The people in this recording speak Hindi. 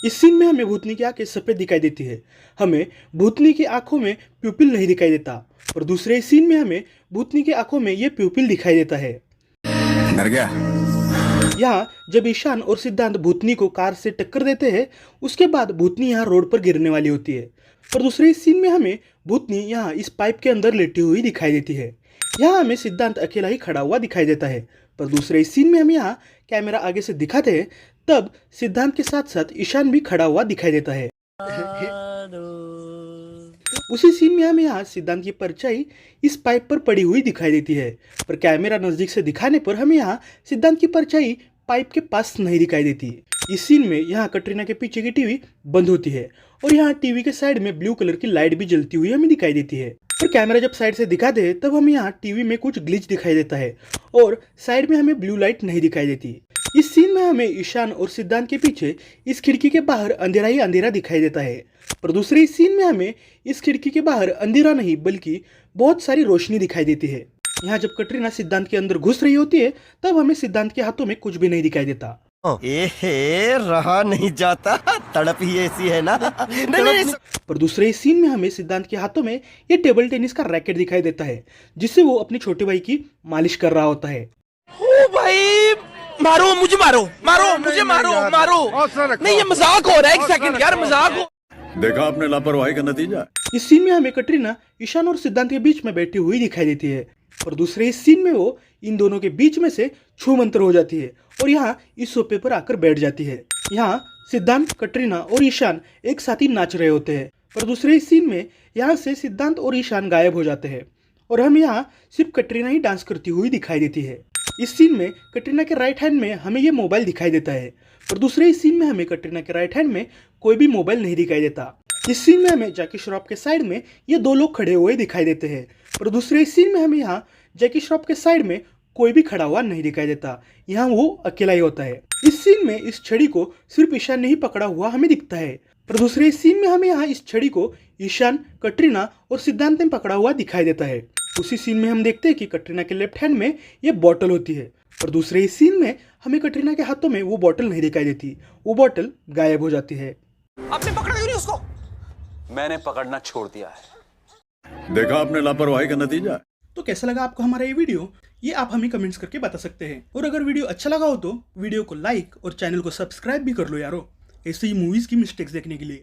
इस सीन में हमें भूतनी की आंखें सफेद दिखाई देती है। हमें भूतनी की आंखों में प्यूपिल नहीं दिखाई देता। और दूसरे सीन में हमें भूतनी की आंखों में ये प्यूपिल दिखाई देता है। डर गया। यहाँ जब ईशान और सिद्धांत भूतनी को कार से टक्कर देते हैं, उसके बाद भूतनी यहाँ रोड पर गिरने वाली होती है। और दूसरे सीन में हमें भूतनी यहाँ इस पाइप के अंदर लेटी हुई दिखाई देती है। यहाँ हमें सिद्धांत अकेला ही खड़ा हुआ दिखाई देता है। पर दूसरे सीन में हम यहाँ कैमरा आगे से दिखाते हैं, तब सिद्धांत के साथ साथ ईशान भी खड़ा हुआ दिखाई देता है। उसी सीन में हमें यहाँ सिद्धांत की परछाई इस पाइप पर पड़ी हुई दिखाई देती है। पर कैमरा नजदीक से दिखाने पर हमें यहाँ सिद्धांत की परछाई पाइप के पास नहीं दिखाई देती। इस सीन में यहाँ कटरीना के पीछे की टीवी बंद होती है और यहाँ टीवी के साइड में ब्लू कलर की लाइट भी जलती हुई हमें दिखाई देती है। और कैमरा जब साइड से दिखाते हैं तब हमें यहाँ टीवी में कुछ ग्लिच दिखाई देता है और साइड में हमें ब्लू लाइट नहीं दिखाई देती। इस सीन में हमें ईशान और सिद्धांत के पीछे इस खिड़की के बाहर अंधेरा ही अंधेरा दिखाई देता है। पर दूसरे सीन में हमें इस खिड़की के बाहर अंधेरा नहीं बल्कि बहुत सारी रोशनी दिखाई देती है। यहाँ जब कटरीना सिद्धांत के अंदर घुस रही होती है तब हमें सिद्धांत के हाथों में कुछ भी नहीं दिखाई देता। रहा नहीं जाता, तड़प ही ऐसी है ना। नहीं। पर दूसरे सीन में हमें सिद्धांत के हाथों में ये टेबल टेनिस का रैकेट दिखाई देता है, जिससे वो अपने छोटे भाई की मालिश कर रहा होता है। ओ भाई, मारो मुझे, मारो मुझे, मारो। नहीं, ये मजाक हो रहा है। एक सेकंड यार, मजाक हो। देखा आपने लापरवाही का नतीजा। इस सीन में हमें कटरीना ईशान और सिद्धांत के बीच में बैठी हुई दिखाई देती है। और दूसरे इस सीन में वो इन दोनों के बीच में से छू मंत्र हो जाती है और यहाँ इस सोफे पर आकर बैठ जाती है। यहाँ सिद्धांत, कटरीना और ईशान एक साथ ही नाच रहे होते हैं। पर दूसरे इस सीन में यहाँ से सिद्धांत और ईशान गायब हो जाते हैं और हम यहाँ सिर्फ कटरीना ही डांस करती हुई दिखाई देती है। इस सीन में कटरीना के राइट हैंड में हमें ये मोबाइल दिखाई देता है। और दूसरे इस सीन में हमें कटरीना के राइट हैंड में कोई भी मोबाइल नहीं दिखाई देता। इस सीन में हमें जैकी श्रॉफ के साइड में ये दो लोग खड़े हुए दिखाई देते हैं। और दूसरे इस सीन में हमें यहाँ जैकी श्रॉफ के साइड में कोई भी खड़ा हुआ नहीं दिखाई देता। यहाँ वो अकेला ही होता है। इस सीन में इस छड़ी को सिर्फ ईशान ने ही पकड़ा हुआ हमें दिखता है। पर दूसरे इस सीन में हमें यहाँ इस छड़ी को ईशान, कटरीना और सिद्धांत ने पकड़ा हुआ दिखाई देता है। उसी सीन में हम देखते हैं कि कटरीना के लेफ्ट हैंड में ये बॉटल होती है। और दूसरे इस सीन में हमें कटरीना के हाथों में वो बॉटल नहीं दिखाई देती, वो बॉटल गायब हो जाती है। आपने पकड़ा क्यों नहीं उसको? मैंने पकड़ना छोड़ दिया है। देखा आपने लापरवाही का नतीजा। तो कैसा लगा आपको हमारा ये वीडियो, ये आप हमें कमेंट्स करके बता सकते हैं। और अगर वीडियो अच्छा लगा हो तो वीडियो को लाइक और चैनल को सब्सक्राइब भी कर लो यारो, ऐसे ही मूवीज की मिस्टेक्स देखने के लिए।